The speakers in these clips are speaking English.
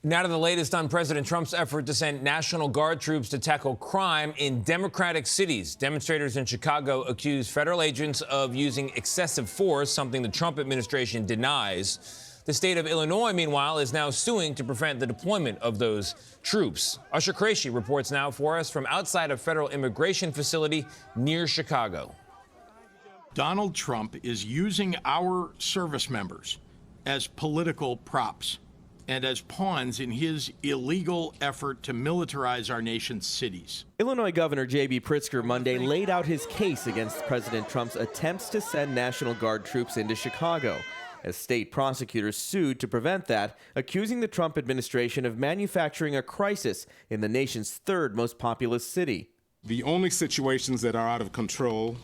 Now to the latest on President Trump's effort to send National Guard troops to tackle crime in Democratic cities. Demonstrators in Chicago accuse federal agents of using excessive force, something the Trump administration denies. The state of Illinois, meanwhile, is now suing to prevent the deployment of those troops. Usher Qureshi reports now for us from outside a federal immigration facility near Chicago. Donald Trump is using our service members as political props and as pawns in his illegal effort to militarize our nation's cities. Illinois Governor J.B. Pritzker Monday laid out his case against President Trump's attempts to send National Guard troops into Chicago, as state prosecutors sued to prevent that, accusing the Trump administration of manufacturing a crisis in the nation's third most populous city. The only situations that are out of control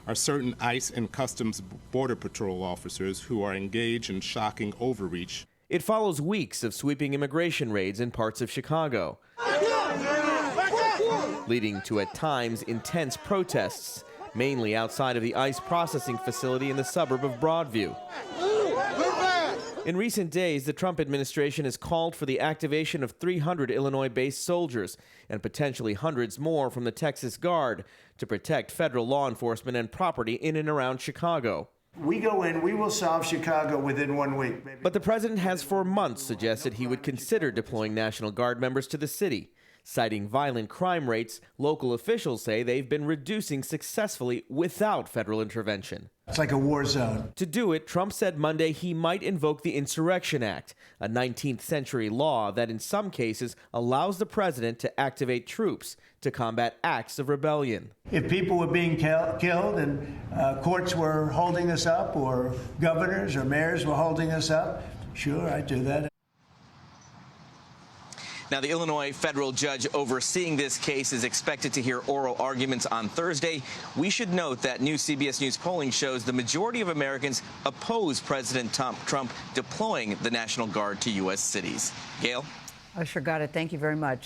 are certain ICE and Customs Border Patrol officers who are engaged in shocking overreach. It follows weeks of sweeping immigration raids in parts of Chicago, leading to at times intense protests, mainly outside of the ICE processing facility in the suburb of Broadview. In recent days, the Trump administration has called for the activation of 300 Illinois-based soldiers and potentially hundreds more from the Texas Guard to protect federal law enforcement and property in and around Chicago. We go in, we will solve Chicago within 1 week. But the president has for months suggested he would consider deploying National Guard members to the city. Citing violent crime rates, local officials say they've been reducing successfully without federal intervention. It's like a war zone. To do it, Trump said Monday he might invoke the Insurrection Act, a 19th century law that in some cases allows the president to activate troops to combat acts of rebellion. If people were being killed and courts were holding us up, or governors or mayors were holding us up, sure, I'd do that. Now, the Illinois federal judge overseeing this case is expected to hear oral arguments on Thursday. We should note that new CBS News polling shows the majority of Americans oppose President Trump deploying the National Guard to U.S. cities. Gayle? I sure got it. Thank you very much.